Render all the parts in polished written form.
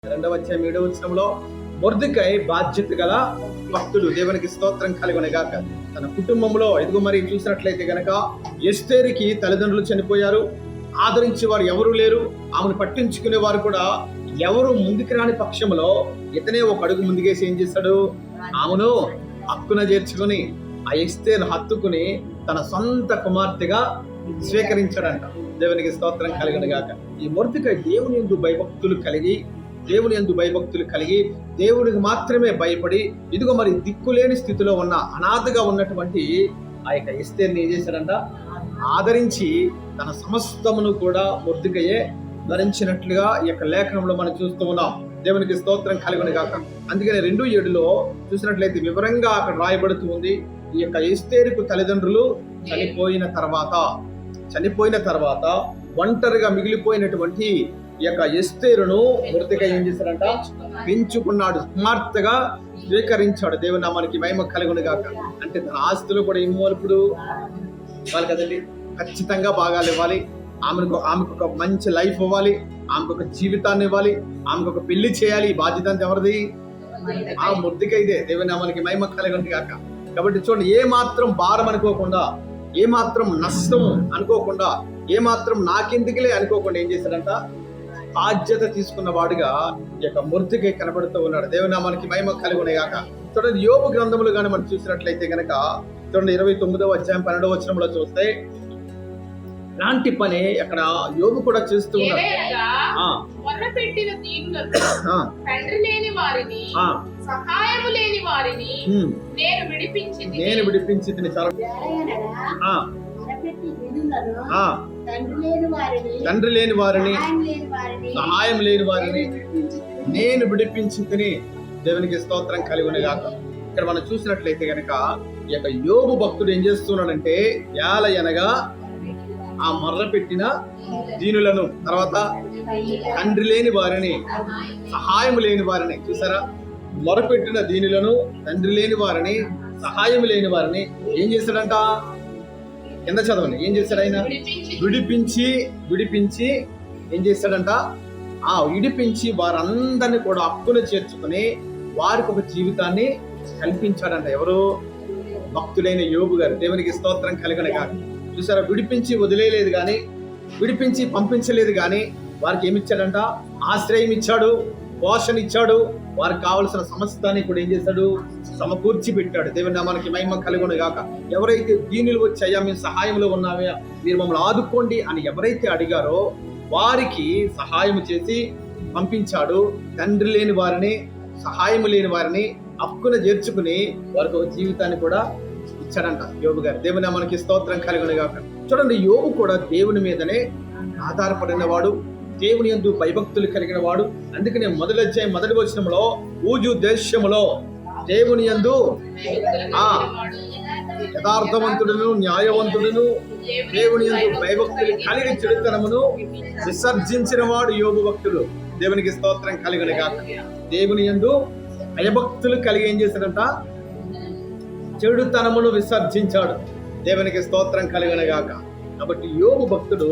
2వ అధ్యాయం 7వ వచనంలో మొర్దెకై బాధ్యత గల భక్తుడు. దేవునికి స్తోత్రం కలుగునుగాక. తన కుటుంబంలో ఎదుగు మరి చూసినట్లయితే గనక ఎస్తేరుకి తల్లిదండ్రులు చనిపోయారు, ఆదరించే వారు ఎవరు లేరు, ఆమెను పట్టించుకునే వారు కూడా ఎవరు ముందుకు రాని పక్షంలో ఇతనే ఒక అడుగు ముందుకేసి ఏం చేశాడు, ఆమెను హక్కున చేర్చుకుని ఆ ఎస్తేరు హత్తుకుని తన సొంత కుమార్తెగా స్వీకరించాడంట. దేవునికి స్తోత్రం కలుగునుగాక. ఈ మొర్దెకై దేవుని యందు భయభక్తులు కలిగి దేవునికి మాత్రమే భయపడి ఇదిగో మరి దిక్కులేని స్థితిలో ఉన్న అనాథగా ఉన్నటువంటి ఆ యొక్క ఎస్తేరుని ఏం చేశాడంట, ఆదరించి తన సమస్తమును కూడా మొర్దెకయే ధరించినట్లుగా ఈ యొక్క లేఖనంలో మనం చూస్తూ ఉన్నాం. దేవునికి స్తోత్రం కలుగునుగాక. అందుకని 2:7 చూసినట్లయితే వివరంగా అక్కడ రాయబడుతూ ఉంది. ఈ యొక్క ఎస్తేరుకు తల్లిదండ్రులు చనిపోయిన తర్వాత ఒంటరిగా మిగిలిపోయినటువంటి ఈ యొక్క ఎస్తేరును మొర్దెకై ఏం చేశాడంట, పెంచుకున్నాడు, కుమార్తెగా స్వీకరించాడు. దేవుని నామానికి మహిమ కలుగునుగాక. అంటే తన ఆస్తులు కూడా ఇవ్వప్పుడు ఇవ్వాలి కదండి, ఖచ్చితంగా భాగాలు ఇవ్వాలి. ఆమెకు ఒక మంచి లైఫ్ ఇవ్వాలి, ఆమెకు ఒక జీవితాన్ని ఇవ్వాలి, ఆమెకు ఒక పెళ్లి చేయాలి. ఈ బాధ్యత అంతా ఎవరిది? ఆ మొర్దెకైదే. దేవుని నామానికి మహిమ కలుగునుగాక. కాబట్టి చూడండి, ఏ మాత్రం భారం అనుకోకుండా, ఏ మాత్రం నష్టం అనుకోకుండా, ఏ మాత్రం నాకెందుకులే అనుకోకుండా ఏం చేశాడంట, బాధ్యత తీసుకున్న వాడుగా ఈ యొక్క మొర్దెకై కనబడుతూ ఉన్నాడు. దేవుని నామానికి మహిమ కలుగునుగాక. చూడండి, యోబు గ్రంథములు కానీ మనం చూసినట్లయితే కనుక చూడండి 29వ అధ్యాయం 12వ వచనంలో చూస్తే ఇలాంటి పని అక్కడ యోబు కూడా చేస్తూ ఉన్నాడు. తండ్రి లేని వారిని, సహాయము లేని వారిని నేను విడిపించి తండ్రి లేని వారిని, సహాయం లేని వారిని నేను విడిపించి తిని. దేవునికి స్తోత్రం కలుగునుగాక. ఇక్కడ మనం చూసినట్లయితే కనుక ఈ యొక్క యోబు భక్తుడు ఏం చేస్తున్నాడంటే, ఏలయనగా ఆ మర్ర పెట్టిన దీనులను, తర్వాత తండ్రి లేని వారిని, సహాయం లేని వారిని, చూసారా, మొరపెట్టిన దీనులను, తండ్రి లేని వారిని, సహాయం లేని వారిని ఏం చేశాడంట, కింద చదవండి, ఏం చేశాడు ఆయన? విడిపించి ఏం చేశాడంట, విడిపించి వారందరినీ కూడా హక్కున చేర్చుకుని వారికి ఒక జీవితాన్ని కల్పించాడంట. ఎవరు? భక్తుడైన యోబు గారు. దేవునికి స్తోత్రం కలుగునుగాక. చూసారా, విడిపించి వదిలేయలేదు కానీ, విడిపించి పంపించలేదు కానీ వారికి ఏమిచ్చాడంట, ఆశ్రయం ఇచ్చాడు, పోషణ ఇచ్చాడు, వారికి కావలసిన సమస్తాన్ని కూడా ఏం చేశాడు, సమకూర్చి పెట్టాడు. దేవుని నామానికి మహిమ కలుగునుగాక. ఎవరైతే దీనులు వచ్చి అయ్యా మేము సహాయంలో ఉన్నామా, మీరు మమ్మల్ని ఆదుకోండి అని ఎవరైతే అడిగారో వారికి సహాయం చేసి పంపించాడు. తండ్రి లేని వారిని, సహాయం లేని వారిని హక్కున చేర్చుకుని వారికి ఒక జీవితాన్ని కూడా ఇచ్చాడంట యోబు గారు. దేవుని నామానికి స్తోత్రం కలుగునుగాక. చూడండి, యోబు కూడా దేవుని మీదనే ఆధారపడిన వాడు, దేవుని యందు భయభక్తులు కలిగిన వాడు. అందుకనే మొదటి వచనంలో ఊజు దేశములో దేవుని యందు యథార్థవంతుడును, న్యాయవంతుడును, దేవుని యందు భయభక్తులు కలిగి చెడుతనమును విసర్జించిన వాడు యోబు భక్తుడు. దేవునికి స్తోత్రం కలుగునుగాక. దేవుని యందు భయభక్తులు కలిగి ఏం చేశాడంట, చెడుతనమును విసర్జించాడు. దేవునికి స్తోత్రం కలుగునుగాక. కాబట్టి యోబు భక్తుడు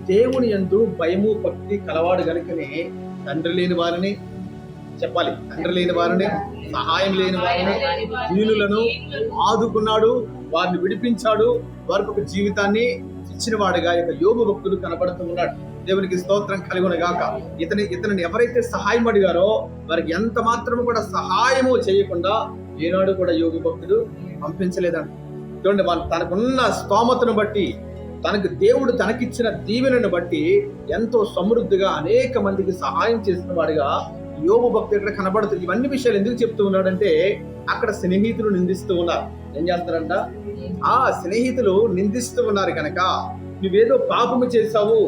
దేవుని యందు భయము భక్తి కలవాడు గనుకనే తండ్రి లేని వారిని, చెప్పాలి, తండ్రి లేని వారిని, సహాయం లేని వారిని, దీనులను ఆదుకున్నాడు, వారిని విడిపించాడు, వారికి ఒక జీవితాన్ని ఇచ్చిన వాడుగా యొక్క యోబు భక్తుడు కనబడుతూ ఉన్నాడు. దేవునికి స్తోత్రం కలుగునుగాక. ఇతనిని ఎవరైతే సహాయం అడిగారో వారికి ఎంత మాత్రము కూడా సహాయము చేయకుండా ఏనాడు కూడా యోబు భక్తుడు పంపించలేదంట. చూడండి, తనకున్న స్తోమతను బట్టి, దేవుడు తనకిచ్చిన దీవెనను బట్టి ఎంతో సమృద్ధిగా అనేక మందికి సహాయం చేసిన వాడిగా యోబు భక్తుడు ఇక్కడ కనబడుతుంది. ఇవన్నీ విషయాలు ఎందుకు చెప్తూ ఉన్నాడంటే, అక్కడ స్నేహితులు నిందిస్తూ ఉన్నారు. ఏం చేస్తారంట, స్నేహితులు నిందిస్తూ ఉన్నారు కనుక నువ్వేదో పాపము చేశావు,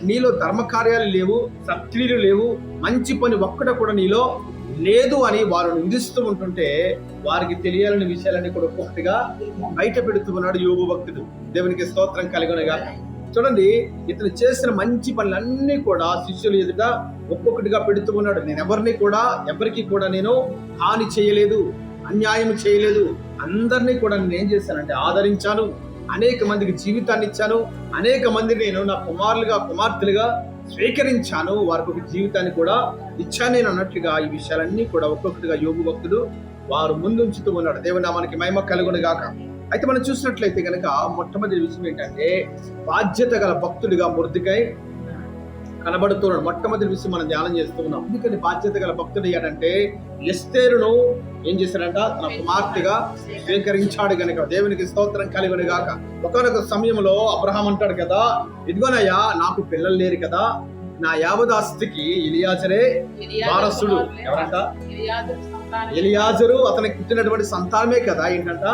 నీలో ధర్మకార్యాలు లేవు, సత్క్రియలు లేవు, మంచి పని ఒక్కట కూడా నీలో లేదు అని వారు నిందిస్తూ ఉంటుంటే వారికి తెలియాలని విషయాలన్నీ కూడా ఒక్కొక్కటిగా బయట పెడుతూ ఉన్నాడు యోబు భక్తుడు. దేవునికి స్తోత్రం కలుగునుగాక. చూడండి, ఇతను చేసిన మంచి పనులన్నీ కూడా శిష్యులు ఎదుట ఒక్కొక్కటిగా పెడుతూ ఉన్నాడు. నేను ఎవరికి కూడా నేను హాని చేయలేదు, అన్యాయం చేయలేదు, అందరినీ కూడా నేను ఏం చేశానంటే ఆదరించాను, అనేక మందికి జీవితాన్ని ఇచ్చాను, అనేక మందిని నేను నా కుమార్తెలుగా స్వీకరించాను, వారికి ఒక జీవితాన్ని కూడా ఇచ్చాను నేను అన్నట్లుగా ఈ విషయాలన్నీ కూడా ఒక్కొక్కటిగా యోబు భక్తుడు వారు ముందుంచుతూ ఉన్నాడు. దేవుని నామానికి మహిమ కలుగును గాక. అయితే మనం చూసినట్లయితే కనుక మొట్టమొదటి విషయం ఏంటంటే బాధ్యత గల భక్తుడిగా మొర్దెకై కనబడుతున్నాడు. మొట్టమొదటి విషయం మనం ధ్యానం చేస్తూ ఉన్నాం. ఎందుకని బాధ్యత గల భక్తుడు అయ్యాడంటే ఎస్తేరును ఏం చేశాడంట, తన కుమార్తెగా స్వీకరించాడు గనుక. దేవునికి స్తోత్రం కలుగును గాక. ఒకనొక సమయంలో అబ్రహాం అంటాడు కదా, ఇదిగోనయ్యా నాకు పిల్లలు లేరు కదా, నా యావదాస్తికి ఎలియాజరే వారసుడు. ఎవరంట? ఎలియాజరు, అతనికి పుట్టినటువంటి సంతానమే కదా ఏంటంట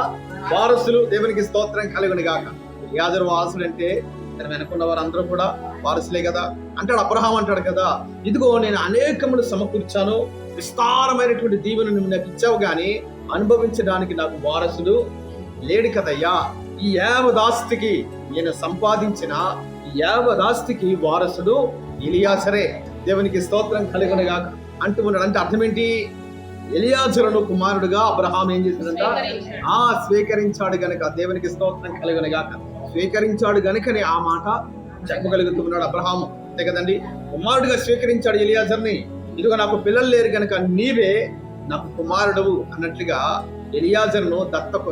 వారసులు. దేవునికి స్తోత్రం కలుగును గాక. ఎలియాజరు వారసుడు అంటే తన వెనుకున్న వారందరూ కూడా వారసులే కదా అంటాడు. అబ్రహాం అంటాడు కదా, ఇదిగో నేను అనేకములు సమకూర్చాను, విస్తారమైనటువంటి దీవెనను నాకు ఇచ్చావు గాని అనుభవించడానికి నాకు వారసుడు లేడు కదయ్యా. ఈ యావదాస్తికి నేను సంపాదించిన ఈ యావదాస్తికి వారసుడు ఎలియాజరే. దేవునికి స్తోత్రం కలుగును గాక అంటూ ఉన్నాడు. అంటే అర్థం ఏంటి? ఎలియాజరును కుమారుడుగా అబ్రహాం ఏం చేశాడంట? స్వీకరించాడు గనుక. దేవునికి స్తోత్రం కలుగును గాక. స్వీకరించాడు గనుకనే ఆ మాట చెప్పగలుగుతున్నాడు అబ్రహాము, అంతే కదండి. కుమారుడుగా స్వీకరించాడు ఎలియాజర్ని. ఇదిగో నాకు పిల్లలు లేరు గనుక నీవే నాకు కుమారుడు అన్నట్లుగా ఎలియాజర్ను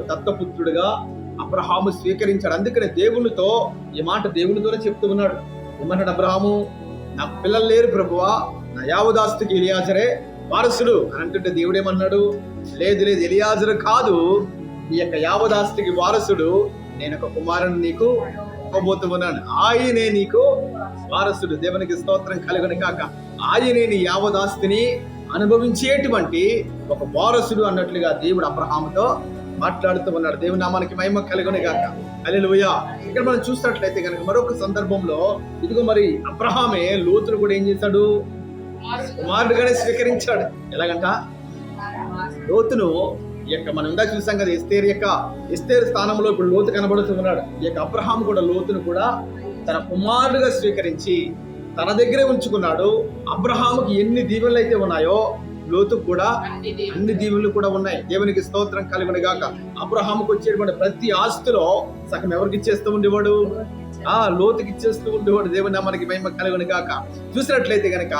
దత్తపుత్రుడుగా అబ్రహాము స్వీకరించాడు. అందుకనే దేవునితో ఈ మాట దేవునితోనే చెప్తూ ఉన్నాడు. ఏమన్నాడు అబ్రహాము? నాకు పిల్లలు లేరు ప్రభువా, నా యావదాస్తికి ఎలియాజరే వారసుడు అని అంటుంటే దేవుడేమన్నాడు? లేదు లేదు, ఎలియాజరు కాదు, నీ యొక్క యావదాస్తికి వారసుడు నేను ఒక కుమారుని నీకు ఇవ్వబోతున్నాను, ఆయనే నీకు వారసుడు. దేవునికి స్తోత్రం కలుగును గాక. ఆయనే నీ యావదాస్తిని అనుభవించేటువంటి ఒక వారసుడు అన్నట్లుగా దేవుడు అబ్రహాముతో మాట్లాడుతూ ఉన్నాడు. దేవుని నామానికి మహిమ కలుగును గాక. హల్లెలూయా. ఇక్కడ మనం చూసినట్లయితే కనుక మరొక సందర్భంలో ఇదిగో మరి అబ్రహామే లోతును కూడా ఏం చేశాడు? కుమారుడుగానే స్వీకరించాడు. ఎలాగంట? లోతును ఈ యొక్క మనం ఇందాక చూసాం కదా, ఎస్తేరు స్థానంలో ఇప్పుడు లోతు కనబడుతూ ఉన్నాడు. ఈ యొక్క అబ్రహాం కూడా లోతును కూడా తన కుమారుడుగా స్వీకరించి తన దగ్గరే ఉంచుకున్నాడు. అబ్రహాముకి ఎన్ని దీవెనలు అయితే ఉన్నాయో లోతు కూడా అన్ని దీవెనలు కూడా ఉన్నాయి. దేవునికి స్తోత్రం కలుగును గాక. అబ్రహాముకు వచ్చేటువంటి ప్రతి ఆస్తిలో సగం ఎవరికి ఇచ్చేస్తూ ఉండేవాడు? లోతుకి ఇచ్చేస్తూ ఉండేవాడు. దేవుని నామానికి మహిమ కలుగును గాక. చూసినట్లయితే గనక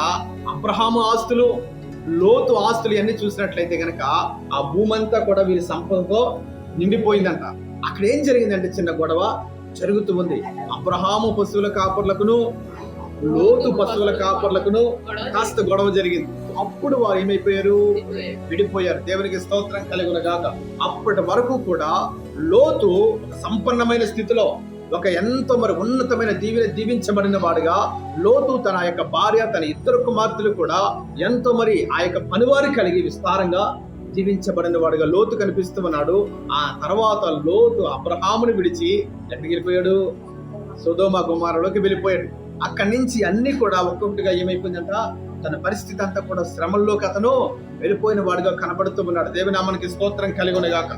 అబ్రహాము ఆస్తులు, లోతు ఆస్తులు అన్ని చూసినట్లయితే గనక ఆ భూమంతా కూడా వీరి సంపదతో నిండిపోయిందంట. అక్కడ ఏం జరిగిందంటే చిన్న గొడవ జరుగుతూ ఉంది. అబ్రహాము పశువుల కాపర్లకును లోతు పశువుల కాపర్లకును కాస్త గొడవ జరిగింది. అప్పుడు వారు ఏమైపోయారు? విడిపోయారు. దేవునికి స్తోత్రం కలుగును గాక. అప్పటి వరకు కూడా లోతు సంపన్నమైన స్థితిలో ఒక ఎంతో మరి ఉన్నతమైన దీవించబడిన వాడుగా లోతు తన యొక్క భార్య, తన ఇద్దరు కుమార్తెలు కూడా ఎంతో మరి ఆ యొక్క పనివారి కలిగి విస్తారంగా జీవించబడిన వాడుగా లోతు కనిపిస్తూ ఉన్నాడు. ఆ తర్వాత లోతు అబ్రహాముని విడిచి ఎక్కడికి వెళ్ళిపోయాడు? సొదొమ గొమొర్రాలోకి వెళ్ళిపోయాడు. అక్కడి నుంచి అన్ని కూడా ఒక్కొక్కటిగా ఏమైపోయిందంట, తన పరిస్థితి అంతా కూడా శ్రమల్లోకి అతను వెళ్ళిపోయిన వాడుగా కనబడుతూ ఉన్నాడు. దేవుని నామానికి స్తోత్రం కలుగును గాక.